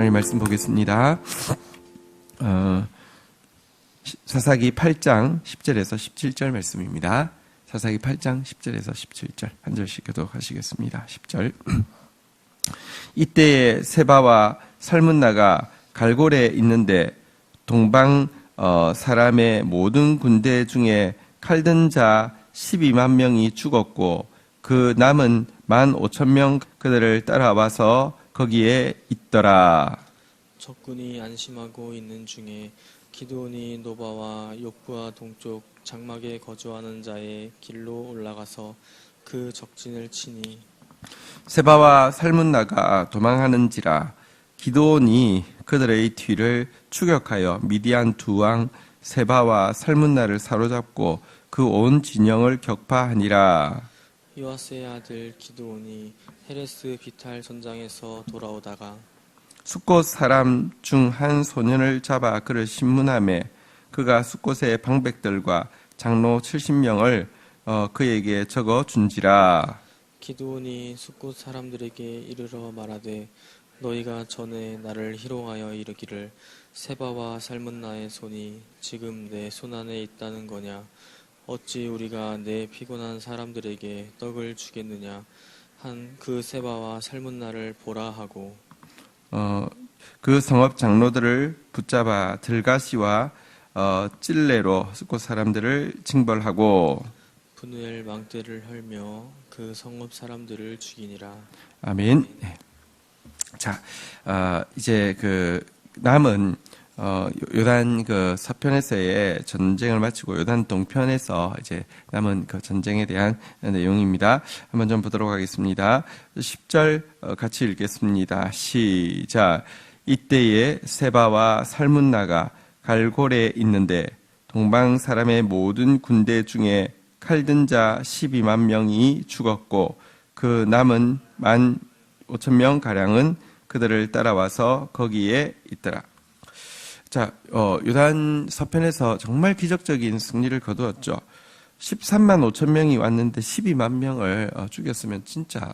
하나님 말씀 보겠습니다. 사사기 8장 10절에서 17절 말씀입니다. 사사기 8장 10절에서 17절 한 절씩 교독하시겠습니다. 10절. 이때에 세바와 살문나가 갈골에 있는데 동방 사람의 모든 군대 중에 칼든 자 12만 명이 죽었고 그 남은 15,000명 그들을 따라와서 거기에 있더라. 적군이 안심하고 있는 중에 기드온이 노바와 욕부와 동쪽 장막에 거주하는 자의 길로 올라가서 그 적진을 치니 세바와 살문나가 도망하는지라 기드온이 그들의 뒤를 추격하여 미디안 두 왕 세바와 살문나를 사로잡고 그 온 진영을 격파하니라. 요아스의 아들 기드온이 헤레스 비탈 전장에서 돌아오다가 숫곳 사람 중 한 소년을 잡아 그를 신문하매 그가 숫곳의 방백들과 장로 70명을 그에게 적어 준지라. 기드온이 숫곳 사람들에게 이르러 말하되 너희가 전에 나를 희롱하여 이르기를 세바와 살문나의 손이 지금 내 손안에 있다는 거냐. 어찌 우리가 내 피곤한 사람들에게 떡을 주겠느냐 한 그 세바와 살문나를 보라 하고 그 성읍 장로들을 붙잡아 들가시와 찔레로 숫곳 사람들을 징벌하고 분우엘 망대를 헐며 그 성읍 사람들을 죽이니라. 아멘. 네. 자, 이제 그 남은 요단 그 서편에서의 전쟁을 마치고 요단 동편에서 이제 남은 그 전쟁에 대한 내용입니다. 한번 좀 보도록 하겠습니다. 10절 같이 읽겠습니다. 시작. 이때에 세바와 살문나가 갈골에 있는데 동방 사람의 모든 군대 중에 칼든 자 12만 명이 죽었고 그 남은 15,000명 가량은 그들을 따라와서 거기에 있더라. 자, 요단 서편에서 정말 기적적인 승리를 거두었죠. 13만 5천 명이 왔는데 12만 명을 죽였으면 진짜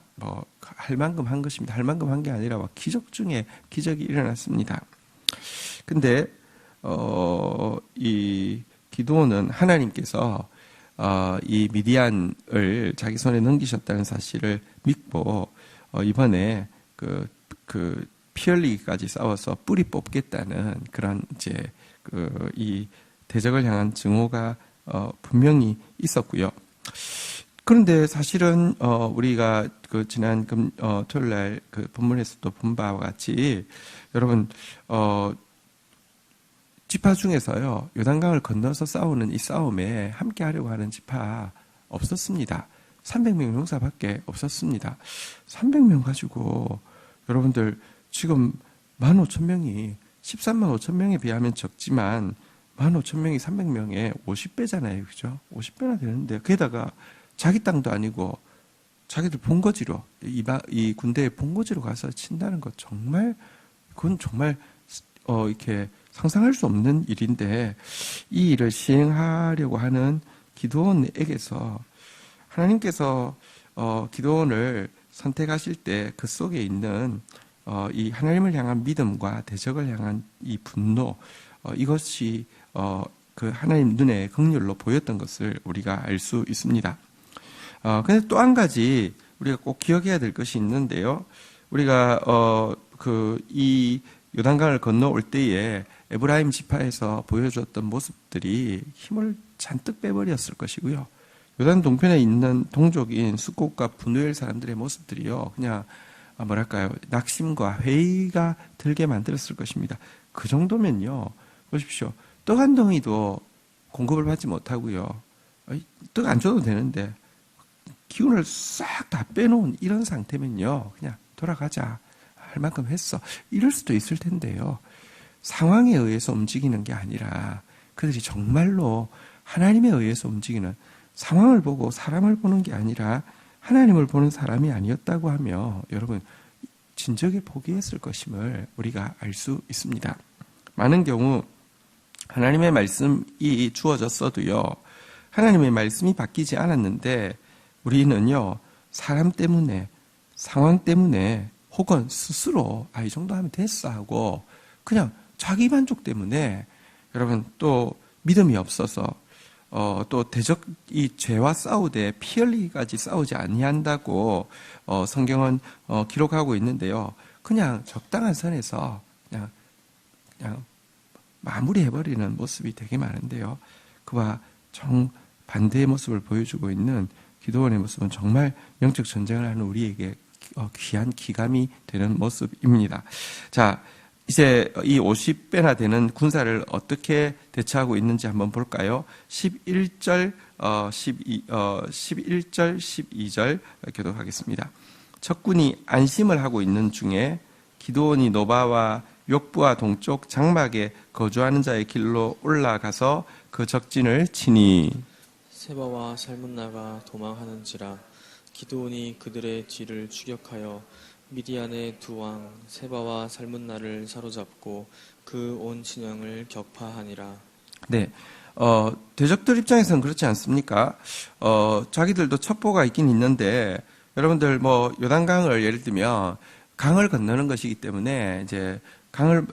할 만큼 한 것입니다. 할 만큼 한 게 아니라 기적 중에 기적이 일어났습니다. 근데 이 기드온은 하나님께서 이 미디안을 자기 손에 넘기셨다는 사실을 믿고 이번에 그 피 흘리기까지 싸워서 뿌리 뽑겠다는 그런 이제 이 대적을 향한 증오가 분명히 있었고요. 그런데 사실은 우리가 그 지난 토요일 날 그 본문에서도 본 바와 같이 여러분 지파 중에서요 요단강을 건너서 싸우는 이 싸움에 함께 하려고 하는 지파 없었습니다. 300명 용사밖에 없었습니다. 300명 가지고 여러분들 지금 15,000명이 13만 5천 명에 비하면 적지만 15,000명이 300명에 50배잖아요. 그죠? 50배나 되는데 게다가 자기 땅도 아니고 자기들 본거지로 이 군대의 본거지로 가서 친다는 것 그건 정말 이렇게 상상할 수 없는 일인데 이 일을 시행하려고 하는 기드온에게서 하나님께서 기드온을 선택하실 때 그 속에 있는 이 하나님을 향한 믿음과 대적을 향한 이 분노 이것이 그 하나님 눈에 긍휼로 보였던 것을 우리가 알 수 있습니다. 근데 또 한 가지 우리가 꼭 기억해야 될 것이 있는데요. 우리가 이 요단강을 건너올 때에 에브라임 지파에서 보여주었던 모습들이 힘을 잔뜩 빼버렸을 것이고요. 요단 동편에 있는 동족인 숫곳과 분우엘 사람들의 모습들이요, 그냥 낙심과 회의가 들게 만들었을 것입니다. 그 정도면요, 보십시오. 떡 한 덩이도 공급을 받지 못하고요. 떡 안 줘도 되는데 기운을 싹 다 빼놓은 이런 상태면요, 그냥 돌아가자, 할 만큼 했어, 이럴 수도 있을 텐데요. 상황에 의해서 움직이는 게 아니라 그들이 정말로 하나님에 의해서 움직이는, 상황을 보고 사람을 보는 게 아니라 하나님을 보는 사람이 아니었다고 하며 여러분 진적에 포기했을 것임을 우리가 알 수 있습니다. 많은 경우 하나님의 말씀이 주어졌어도요, 하나님의 말씀이 바뀌지 않았는데 우리는요, 사람 때문에, 상황 때문에 혹은 스스로 이 정도 하면 됐어 하고 그냥 자기 만족 때문에 여러분 또 믿음이 없어서 또 이 죄와 싸우되 피 흘리기까지 싸우지 아니한다고 성경은 기록하고 있는데요. 그냥 적당한 선에서 그냥 마무리해버리는 모습이 되게 많은데요. 그와 정반대의 모습을 보여주고 있는 기도원의 모습은 정말 영적 전쟁을 하는 우리에게 귀한 기감이 되는 모습입니다. 자, 이제 이 50배나 되는 군사를 어떻게 대처하고 있는지 한번 볼까요? 11절, 12절 교독하겠습니다. 적군이 안심을 하고 있는 중에 기드온이 노바와 욕부와 동쪽 장막에 거주하는 자의 길로 올라가서 그 적진을 치니 세바와 살문나가 도망하는지라 기드온이 그들의 뒤를 추격하여 미디안의 두 왕 세바와 살문나를 사로잡고 그 온 진영을 격파하니라. 네. 대적들 입장에서는 그렇지 않습니까? 자기들도 첩보가 있긴 있는데, 여러분들 요단강을 예를 들면, 강을 건너는 것이기 때문에, 이제, 강을,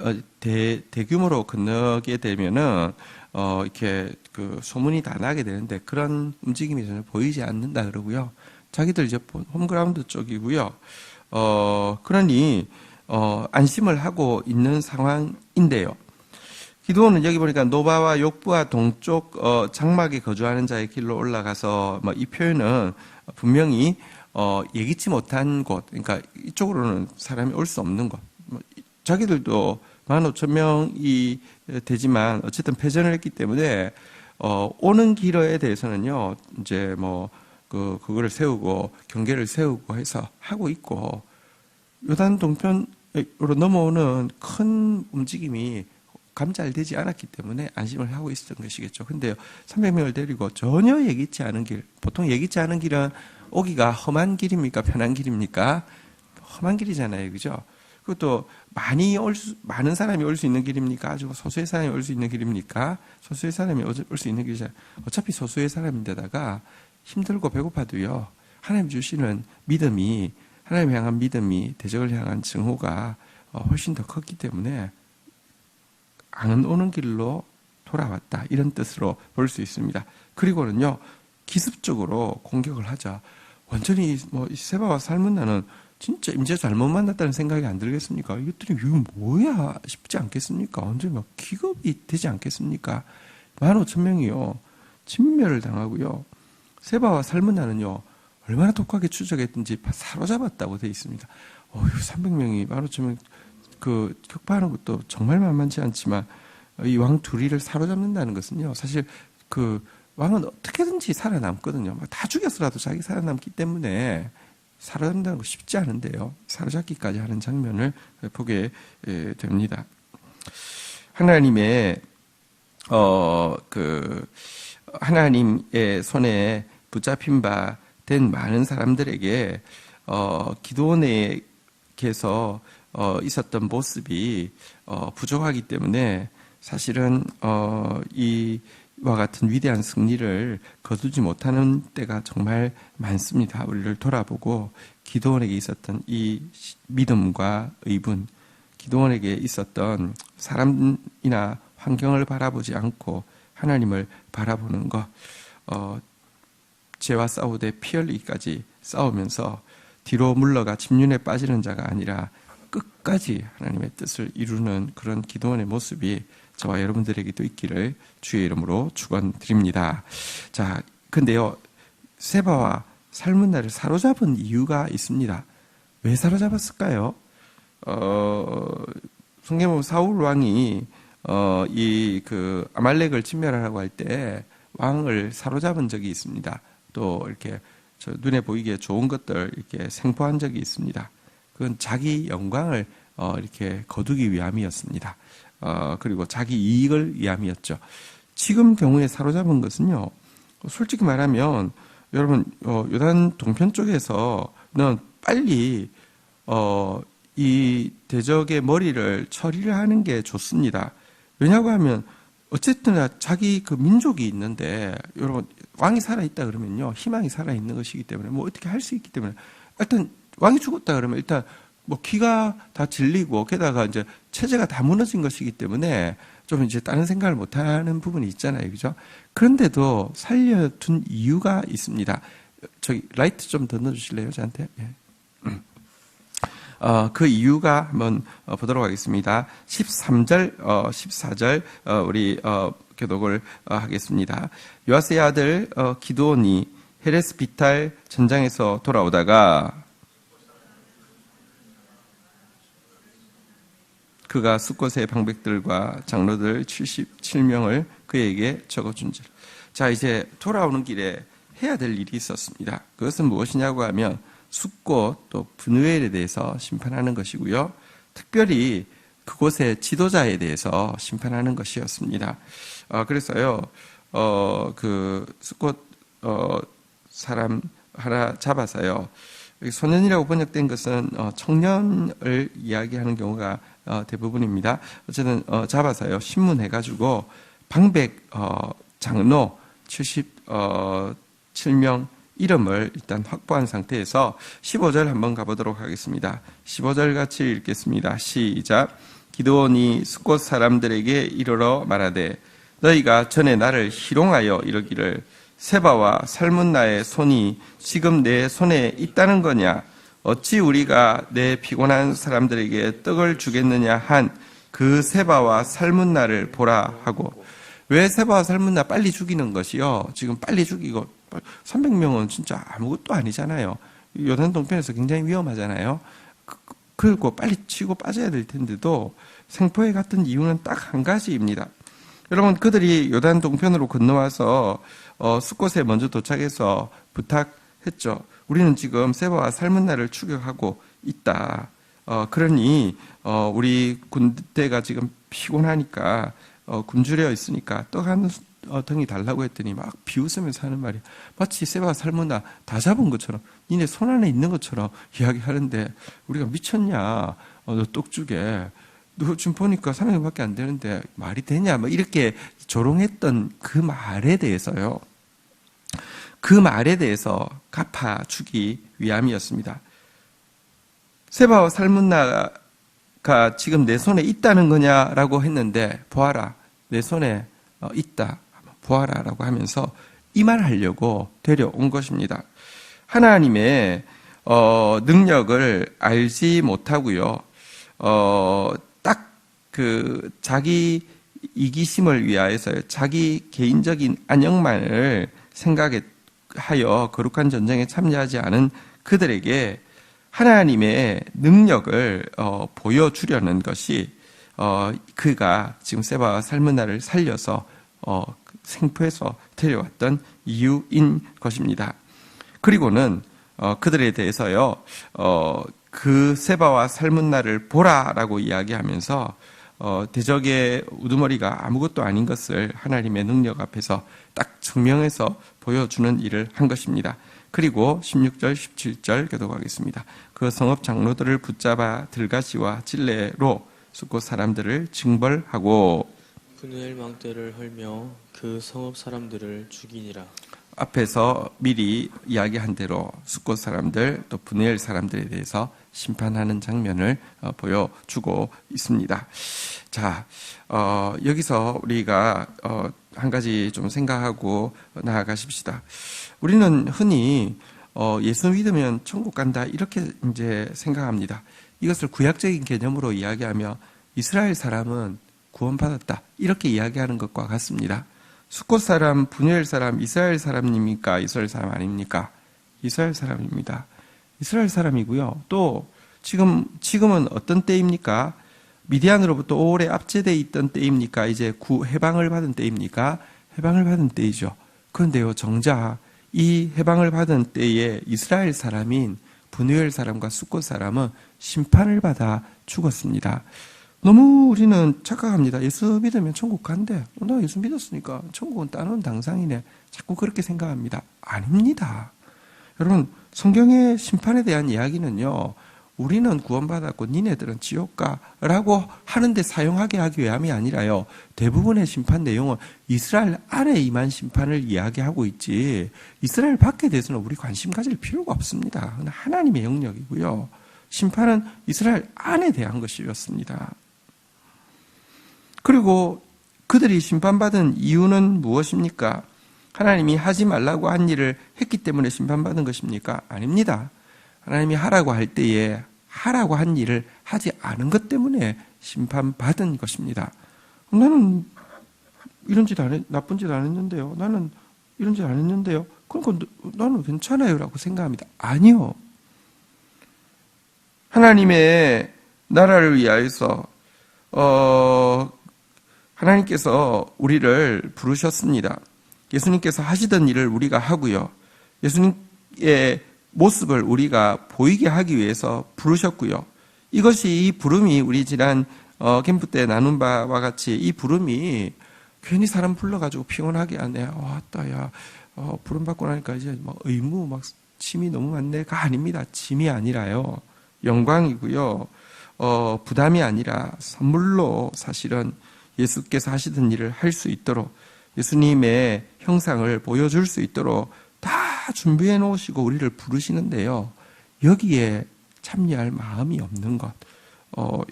대규모로 건너게 되면은, 이렇게, 소문이 다 나게 되는데, 그런 움직임이 전혀 보이지 않는다 그러고요. 자기들 이제 홈그라운드 쪽이고요. 그러니, 안심을 하고 있는 상황인데요. 기드온은 여기 보니까 노바와 욕부와 동쪽 장막에 거주하는 자의 길로 올라가서 이 표현은 분명히 예기치 못한 곳, 그러니까 이쪽으로는 사람이 올 수 없는 곳. 자기들도 15,000명이 되지만 어쨌든 패전을 했기 때문에 오는 길에 대해서는요 이제 그거를 세우고 경계를 세우고 해서 하고 있고 요단 동편으로 넘어오는 큰 움직임이 감잘되지 않았기 때문에 안심을 하고 있었던 것이겠죠. 근데요, 300명을 데리고 전혀 예기치 않은 길, 보통 예기치 않은 길은 오기가 험한 길입니까? 편한 길입니까? 험한 길이잖아요. 그죠? 그것도 많은 사람이 올 수 있는 길입니까? 아주 소수의 사람이 올 수 있는 길입니까? 소수의 사람이 올 수 있는 길이잖아요. 어차피 소수의 사람인데다가 힘들고 배고파도요, 하나님 주시는 믿음이, 하나님 향한 믿음이, 대적을 향한 증오가 훨씬 더 컸기 때문에 안 오는 길로 돌아왔다. 이런 뜻으로 볼 수 있습니다. 그리고는요, 기습적으로 공격을 하자. 완전히 세바와 살문나는 진짜 임재 잘못 만났다는 생각이 안 들겠습니까? 이것들이 이거 뭐야 싶지 않겠습니까? 완전히 기겁이 되지 않겠습니까? 15,000명이요. 진멸을 당하고요. 세바와 살문나는요, 얼마나 독하게 추적했든지 사로잡았다고 되어 있습니다. 300명이 15,000명 격파하는 것도 정말 만만치 않지만 이 왕 둘이를 사로잡는다는 것은요, 사실 왕은 어떻게든지 살아남거든요. 다 죽였어라도 자기 살아남기 때문에 살아남는다는 거 쉽지 않은데요. 사로잡기까지 하는 장면을 보게 됩니다. 하나님의 하나님의 손에 붙잡힌 바 된 많은 사람들에게 기드온에게서 있었던 모습이 부족하기 때문에 사실은 이와 같은 위대한 승리를 거두지 못하는 때가 정말 많습니다. 우리를 돌아보고 기드온에게 있었던 이 믿음과 의분, 기드온에게 있었던 사람이나 환경을 바라보지 않고 하나님을 바라보는 것, 죄와 싸우되 피 흘리기까지 싸우면서 뒤로 물러가 침륜에 빠지는 자가 아니라 끝까지 하나님의 뜻을 이루는 그런 기도원의 모습이 저와 여러분들에게도 있기를 주의 이름으로 축원드립니다. 자, 근데요, 세바와 살문나를 사로잡은 이유가 있습니다. 왜 사로잡았을까요? 성경 보면 사울 왕이 아말렉을 진멸하라고 할 때 왕을 사로잡은 적이 있습니다. 또 이렇게 눈에 보이기에 좋은 것들 이렇게 생포한 적이 있습니다. 그건 자기 영광을 이렇게 거두기 위함이었습니다. 그리고 자기 이익을 위함이었죠. 지금 경우에 사로잡은 것은요, 솔직히 말하면 여러분 요단 동편 쪽에서는 빨리 이 대적의 머리를 처리를 하는 게 좋습니다. 왜냐고 하면 어쨌든 자기 민족이 있는데 여러분 왕이 살아있다 그러면요 희망이 살아있는 것이기 때문에 어떻게 할 수 있기 때문에 일단 왕이 죽었다 그러면 일단 뭐 기가 다 질리고 게다가 이제 체제가 다 무너진 것이기 때문에 좀 이제 다른 생각을 못하는 부분이 있잖아요, 그죠? 그런데도 살려둔 이유가 있습니다. 저기 라이트 좀 더 넣어주실래요, 저한테? 예. 그 이유가 한번 보도록 하겠습니다. 13절, 14절 우리 교독을 하겠습니다. 요아스의 아들 기드온이 헤레스비탈 전장에서 돌아오다가 그가 숫곳의 방백들과 장로들 77명을 그에게 적어준지라. 자, 이제 돌아오는 길에 해야 될 일이 있었습니다. 그것은 무엇이냐고 하면 숫곳 또 브누엘에 대해서 심판하는 것이고요. 특별히 그곳의 지도자에 대해서 심판하는 것이었습니다. 그래서요, 그 숫곳 사람 하나 잡아서요. 소년이라고 번역된 것은 청년을 이야기하는 경우가 대부분입니다. 어쨌든 잡아서요, 신문해가지고 방백 장로 77명 이름을 일단 확보한 상태에서 15절 한번 가보도록 하겠습니다. 15절 같이 읽겠습니다. 시작. 기드온이 숫곳 사람들에게 이르러 말하되 너희가 전에 나를 희롱하여 이르기를 세바와 살문나의 손이 지금 내 손에 있다는 거냐? 어찌 우리가 내 피곤한 사람들에게 떡을 주겠느냐 한 그 세바와 살문나를 보라 하고. 왜 세바와 살문나 빨리 죽이는 것이요? 지금 빨리 죽이고 300명은 진짜 아무것도 아니잖아요. 요단 동편에서 굉장히 위험하잖아요. 그리고 빨리 치고 빠져야 될 텐데도 생포에 갔던 이유는 딱 한 가지입니다. 여러분, 그들이 요단 동편으로 건너와서 숫곳에 먼저 도착해서 부탁했죠. 우리는 지금 세바와 살문나를 추격하고 있다. 그러니 우리 군대가 지금 피곤하니까 굶주려 있으니까 떡 한 덩이 달라고 했더니 막 비웃으면서 하는 말이 마치 세바와 살문나 다 잡은 것처럼 니네 손 안에 있는 것처럼 이야기하는데 우리가 미쳤냐? 너 떡 주게. 너 지금 보니까 300명밖에 안 되는데 말이 되냐? 뭐 이렇게 조롱했던 그 말에 대해서요. 그 말에 대해서 갚아주기 위함이었습니다. 세바와 살문나가 지금 내 손에 있다는 거냐라고 했는데 보아라, 내 손에 있다, 보아라라고 하면서 이 말 하려고 데려온 것입니다. 하나님의 능력을 알지 못하고요. 딱 그 자기 이기심을 위하여서 자기 개인적인 안녕만을 생각하여 거룩한 전쟁에 참여하지 않은 그들에게 하나님의 능력을 보여주려는 것이 그가 지금 세바와 살문나를 살려서 생포해서 데려왔던 이유인 것입니다. 그리고는 그들에 대해서요, 그 세바와 살문나를 보라라고 이야기하면서 대적의 우두머리가 아무것도 아닌 것을 하나님의 능력 앞에서 딱 증명해서 보여주는 일을 한 것입니다. 그리고 16절, 17절 교독하겠습니다. 그 성읍 장로들을 붙잡아 들가시와 찔레로 숫곳 사람들을 징벌하고 분우엘 망대를 헐며 그 성읍 사람들을 죽이니라. 앞에서 미리 이야기한 대로 숫곳 사람들 또 브누엘 사람들에 대해서 심판하는 장면을 보여주고 있습니다. 자, 여기서 우리가 한 가지 좀 생각하고 나아가십시다. 우리는 흔히 예수 믿으면 천국 간다 이렇게 이제 생각합니다. 이것을 구약적인 개념으로 이야기하며 이스라엘 사람은 구원받았다 이렇게 이야기하는 것과 같습니다. 숫곳 사람, 브누엘 사람, 이스라엘 사람입니까? 이스라엘 사람 아닙니까? 이스라엘 사람입니다. 이스라엘 사람이고요. 또 지금은 어떤 때입니까? 미디안으로부터 오래 압제되어 있던 때입니까? 이제 해방을 받은 때입니까? 해방을 받은 때이죠. 그런데요, 정작 이 해방을 받은 때에 이스라엘 사람인 브누엘 사람과 숫곳 사람은 심판을 받아 죽었습니다. 너무 우리는 착각합니다. 예수 믿으면 천국 간대. 나 예수 믿었으니까 천국은 따놓은 당상이네. 자꾸 그렇게 생각합니다. 아닙니다. 여러분, 성경의 심판에 대한 이야기는요, 우리는 구원받았고 니네들은 지옥 가라고 하는데 사용하게 하기 위함이 아니라요, 대부분의 심판 내용은 이스라엘 안에 임한 심판을 이야기하고 있지 이스라엘 밖에 대해서는 우리 관심 가질 필요가 없습니다. 하나님의 영역이고요. 심판은 이스라엘 안에 대한 것이었습니다. 그리고 그들이 심판받은 이유는 무엇입니까? 하나님이 하지 말라고 한 일을 했기 때문에 심판받은 것입니까? 아닙니다. 하나님이 하라고 할 때에 하라고 한 일을 하지 않은 것 때문에 심판받은 것입니다. 나는 이런 짓 안 했, 나쁜 짓 안 했는데요. 나는 이런 짓 안 했는데요. 그러니까 나는 괜찮아요 라고 생각합니다. 아니요. 하나님의 나라를 위하여서 하나님께서 우리를 부르셨습니다. 예수님께서 하시던 일을 우리가 하고요. 예수님의 모습을 우리가 보이게 하기 위해서 부르셨고요. 이것이 이 부름이 우리 지난 캠프 때 나눈 바와 같이 이 부름이 괜히 사람 불러가지고 피곤하게 하네. 왔다, 야, 부름 받고 나니까 이제 막 의무, 막 짐이 너무 많네가 아닙니다. 짐이 아니라요. 영광이고요. 부담이 아니라 선물로 사실은 예수께서 하시던 일을 할 수 있도록 예수님의 형상을 보여줄 수 있도록 다 준비해 놓으시고 우리를 부르시는데요. 여기에 참여할 마음이 없는 것.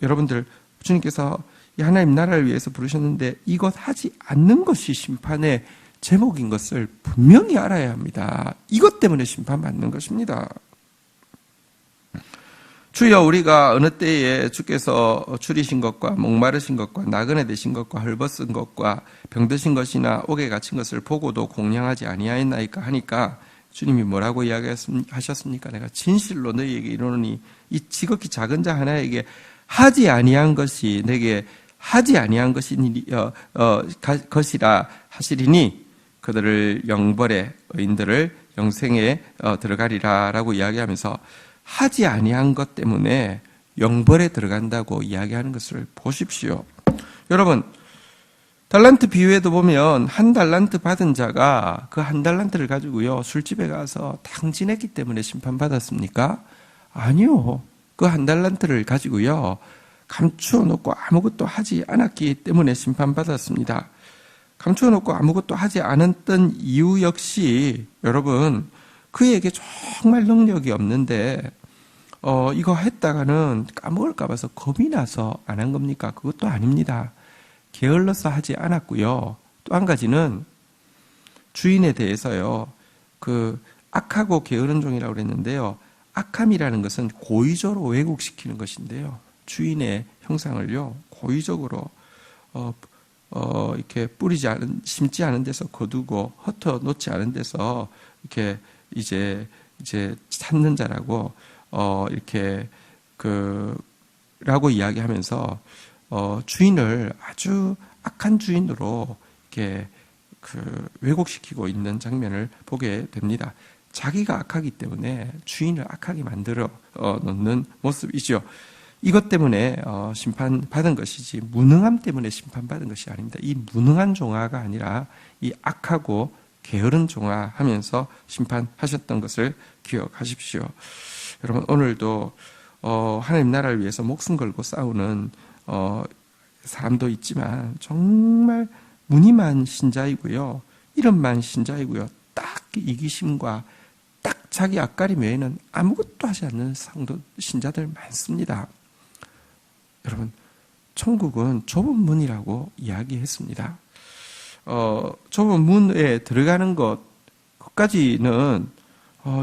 여러분들, 주님께서 이 하나님 나라를 위해서 부르셨는데 이것 하지 않는 것이 심판의 제목인 것을 분명히 알아야 합니다. 이것 때문에 심판받는 것입니다. 주여, 우리가 어느 때에 주께서 줄이신 것과 목마르신 것과 나그네 되신 것과 헐벗은 것과 병드신 것이나 옥에 갇힌 것을 보고도 공양하지 아니하였나이까 하니까 주님이 뭐라고 이야기하셨습니까? 내가 진실로 너희에게 이르노니 이 지극히 작은 자 하나에게 하지 아니한 것이 내게 하지 아니한 것이라 하시리니 그들을 영벌에 의인들을 영생에 들어가리라 라고 이야기하면서 하지 아니한 것 때문에 영벌에 들어간다고 이야기하는 것을 보십시오. 여러분, 달란트 비유에도 보면 한 달란트 받은 자가 그 한 달란트를 가지고요 술집에 가서 탕진했기 때문에 심판받았습니까? 아니요. 그 한 달란트를 가지고요 감추어 놓고 아무것도 하지 않았기 때문에 심판받았습니다. 감추어 놓고 아무것도 하지 않았던 이유 역시 여러분, 그에게 정말 능력이 없는데 이거 했다가는 까먹을까 봐서 겁이 나서 안 한 겁니까? 그것도 아닙니다. 게을러서 하지 않았고요. 또 한 가지는 주인에 대해서요. 그 악하고 게으른 종이라고 그랬는데요. 악함이라는 것은 고의적으로 왜곡시키는 것인데요. 주인의 형상을요. 고의적으로 이렇게 심지 않은 데서 거두고 흩어 놓지 않은 데서 이렇게 이제 찾는 자라고 이렇게 라고 이야기하면서 주인을 아주 악한 주인으로 이렇게 왜곡시키고 있는 장면을 보게 됩니다. 자기가 악하기 때문에 주인을 악하게 만들어 놓는 모습이죠. 이것 때문에 심판받은 것이지 무능함 때문에 심판받은 것이 아닙니다. 이 무능한 종아가 아니라 이 악하고 게으른 종아 하면서 심판하셨던 것을 기억하십시오. 여러분, 오늘도 하나님 나라를 위해서 목숨 걸고 싸우는 사람도 있지만 정말 무늬만 신자이고요. 이름만 신자이고요. 딱 이기심과 딱 자기 앞가림 외에는 아무것도 하지 않는 신자들 많습니다. 여러분, 천국은 좁은 문이라고 이야기했습니다. 좁은 문에 들어가는 그것까지는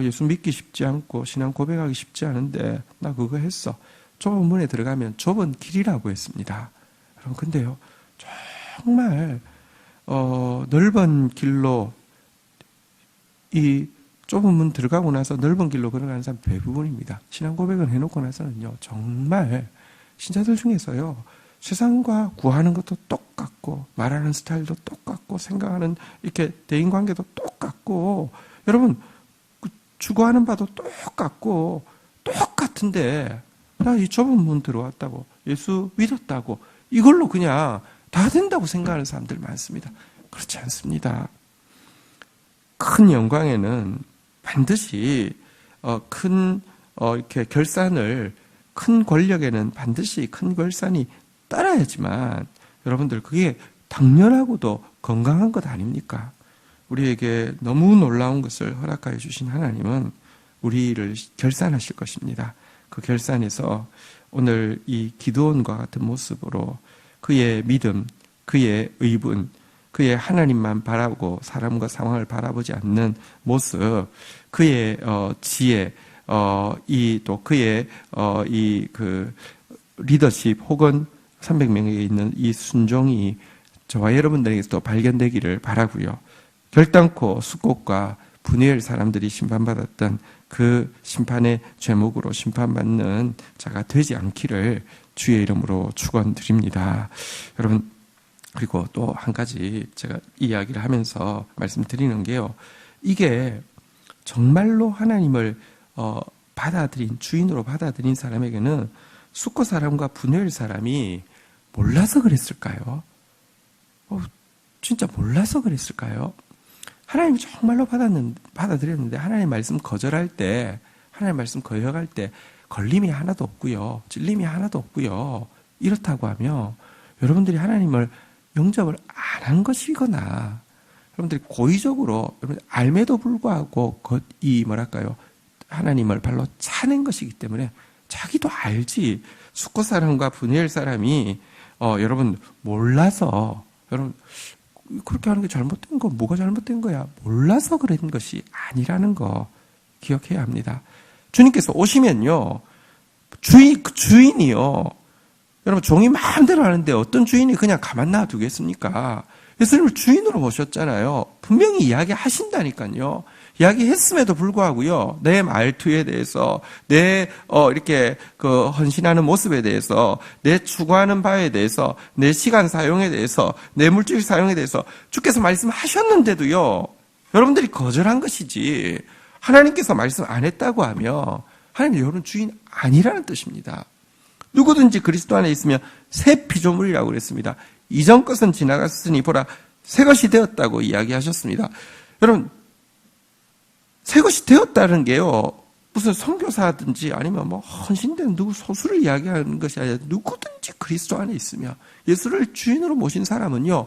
예수 믿기 쉽지 않고 신앙 고백하기 쉽지 않은데 나 그거 했어. 좁은 문에 들어가면 좁은 길이라고 했습니다. 여러분, 근데요, 정말 넓은 길로 이 좁은 문 들어가고 나서 넓은 길로 걸어가는 사람 대부분입니다. 신앙 고백을 해놓고 나서는요, 정말 신자들 중에서요, 세상과 구하는 것도 똑같고 말하는 스타일도 똑같고 생각하는 이렇게 대인관계도 똑같고 여러분 추구하는 바도 똑같고 똑같은데 나 이 좁은 문 들어왔다고 예수 믿었다고 이걸로 그냥 다 된다고 생각하는 사람들 많습니다. 그렇지 않습니다. 큰 영광에는 반드시 이렇게 결산을 큰 권력에는 반드시 큰 결산이 따라야지만 여러분들 그게 당연하고도 건강한 것 아닙니까? 우리에게 너무 놀라운 것을 허락하여 주신 하나님은 우리를 결산하실 것입니다. 그 결산에서 오늘 이 기드온과 같은 모습으로 그의 믿음, 그의 의분, 그의 하나님만 바라보고 사람과 상황을 바라보지 않는 모습, 그의 지혜, 또 그의 이 그 리더십 혹은 300명에게 있는 이 순종이 저와 여러분들에게도 발견되기를 바라고요. 결단코 숫곳과 분이엘 사람들이 심판받았던 그 심판의 죄목으로 심판받는 자가 되지 않기를 주의 이름으로 축원드립니다. 여러분, 그리고 또 한 가지 제가 이야기를 하면서 말씀드리는 게요. 이게 정말로 하나님을 받아들인, 주인으로 받아들인 사람에게는 숫곳 사람과 분이엘 사람이 몰라서 그랬을까요? 진짜 몰라서 그랬을까요? 하나님이 정말로 받아들였는데 하나님 말씀 거절할 때, 하나님 말씀 거역할 때 걸림이 하나도 없고요. 찔림이 하나도 없고요. 이렇다고 하면 여러분들이 하나님을 영접을 안 한 것이거나 여러분들이 고의적으로 알매도 불구하고 하나님을 발로 차낸 것이기 때문에 자기도 알지. 숫곳 사람과 분이엘 사람이 여러분 몰라서 여러분 그렇게 하는 게 잘못된 거 뭐가 잘못된 거야? 몰라서 그런 것이 아니라는 거 기억해야 합니다. 주님께서 오시면요. 주인이요. 여러분 종이 마음대로 하는데 어떤 주인이 그냥 가만 놔두겠습니까? 예수님을 주인으로 모셨잖아요. 분명히 이야기하신다니까요. 이야기했음에도 불구하고요. 내 말투에 대해서, 내 이렇게 그 헌신하는 모습에 대해서, 내 추구하는 바에 대해서, 내 시간 사용에 대해서, 내 물질 사용에 대해서 주께서 말씀하셨는데도요. 여러분들이 거절한 것이지. 하나님께서 말씀 안 했다고 하면 하나님 여러분 주인 아니라는 뜻입니다. 누구든지 그리스도 안에 있으면 새 피조물이라고 그랬습니다. 이전 것은 지나갔으니 보라 새 것이 되었다고 이야기하셨습니다. 여러분 새 것이 되었다는 게요. 무슨 선교사든지 아니면 뭐 헌신된 누구 소수를 이야기하는 것이 아니라 누구든지 그리스도 안에 있으면 예수를 주인으로 모신 사람은요.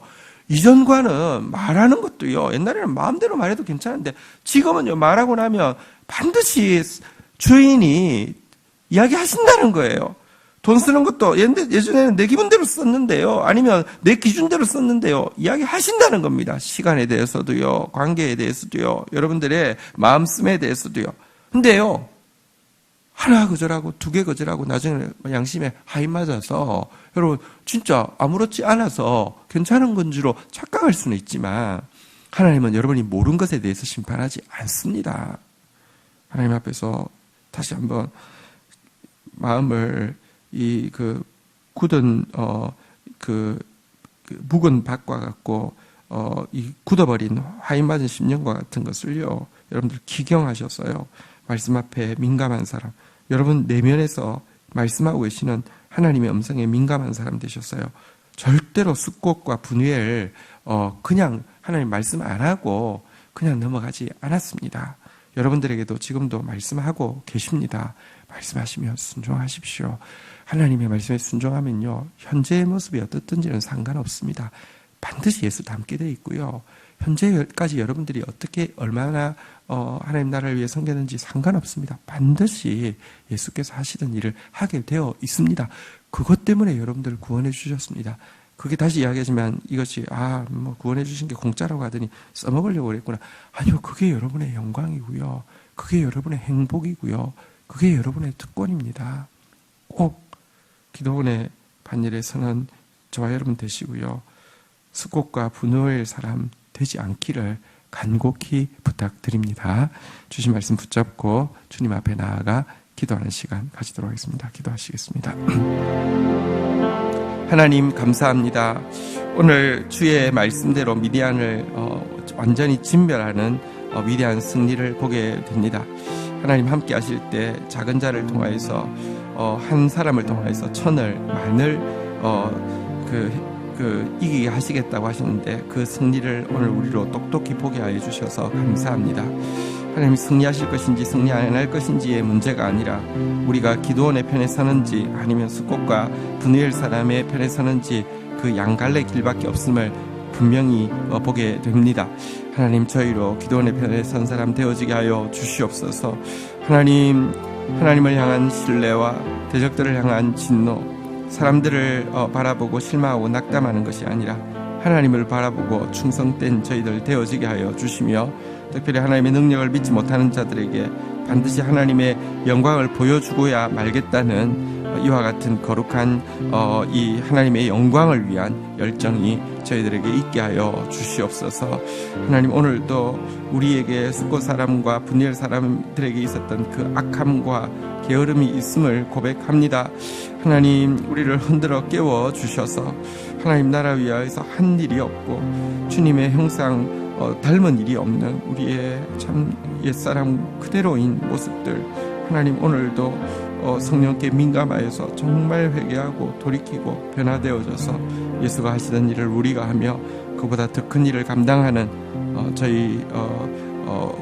이전과는 말하는 것도요. 옛날에는 마음대로 말해도 괜찮은데 지금은요. 말하고 나면 반드시 주인이 이야기하신다는 거예요. 돈 쓰는 것도 예전에는 내 기분대로 썼는데요. 아니면 내 기준대로 썼는데요. 이야기하신다는 겁니다. 시간에 대해서도요. 관계에 대해서도요. 여러분들의 마음씀에 대해서도요. 근데요. 하나 거절하고 두 개 거절하고 나중에 양심에 하이 맞아서 여러분 진짜 아무렇지 않아서 괜찮은 건 줄로 착각할 수는 있지만 하나님은 여러분이 모르는 것에 대해서 심판하지 않습니다. 하나님 앞에서 다시 한번 마음을 굳은 묵은 밭과 같고 이 굳어버린 화인 맞은 심령과 같은 것을요 여러분들 기경하셨어요. 말씀 앞에 민감한 사람, 여러분 내면에서 말씀하고 계시는 하나님의 음성에 민감한 사람 되셨어요. 절대로 숫곳과 분이엘 그냥 하나님 말씀 안 하고 그냥 넘어가지 않았습니다. 여러분들에게도 지금도 말씀하고 계십니다. 말씀하시면 순종하십시오. 하나님의 말씀에 순종하면요. 현재의 모습이 어떻든지는 상관없습니다. 반드시 예수 닮게 되어 있고요. 현재까지 여러분들이 어떻게 얼마나 하나님 나라를 위해 섬겼는지 상관없습니다. 반드시 예수께서 하시던 일을 하게 되어 있습니다. 그것 때문에 여러분들을 구원해 주셨습니다. 그게 다시 이야기하지만 이것이 구원해 주신 게 공짜라고 하더니 써먹으려고 그랬구나. 아니요. 그게 여러분의 영광이고요. 그게 여러분의 행복이고요. 그게 여러분의 특권입니다. 꼭 기도원의 반일에 서는 저와 여러분 되시고요. 숫곳과 분노의 사람 되지 않기를 간곡히 부탁드립니다. 주신 말씀 붙잡고 주님 앞에 나아가 기도하는 시간 가지도록 하겠습니다. 기도하시겠습니다. 하나님 감사합니다. 오늘 주의 말씀대로 미디안을 완전히 진멸하는 위대한 승리를 보게 됩니다. 하나님 함께 하실 때 작은 자를 통하여서 한 사람을 통하여서 천을 만을 이기게 하시겠다고 하셨는데 그 승리를 오늘 우리로 똑똑히 보게 하여 주셔서 감사합니다. 하나님이 승리하실 것인지 승리 안 할 것인지의 문제가 아니라 우리가 기도원의 편에 서는지 아니면 숫곳과 분이엘 사람의 편에 서는지 그 양갈래 길밖에 없음을 분명히 보게 됩니다. 하나님 저희로 기도원의 편에 선 사람 되어지게 하여 주시옵소서. 하나님 하나님을 향한 신뢰와 대적들을 향한 진노, 사람들을 바라보고 실망하고 낙담하는 것이 아니라 하나님을 바라보고 충성된 저희들 되어지게 하여 주시며, 특별히 하나님의 능력을 믿지 못하는 자들에게 반드시 하나님의 영광을 보여주고야 말겠다는 이와 같은 거룩한 이 하나님의 영광을 위한 열정이 저희들에게 있게 하여 주시옵소서. 하나님, 오늘도 우리에게 숫곳 사람과 분열 사람들에게 있었던 그 악함과 게으름이 있음을 고백합니다. 하나님, 우리를 흔들어 깨워 주셔서 하나님 나라 위하여서 한 일이 없고 주님의 형상 닮은 일이 없는 우리의 참 옛사람 그대로인 모습들, 하나님 오늘도 성령께 민감하여서 정말 회개하고 돌이키고 변화되어져서 예수가 하시던 일을 우리가 하며 그보다 더 큰 일을 감당하는 저희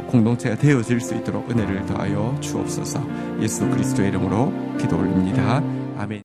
공동체가 되어질 수 있도록 은혜를 더하여 주옵소서. 예수 그리스도의 이름으로 기도 올립니다. 아멘.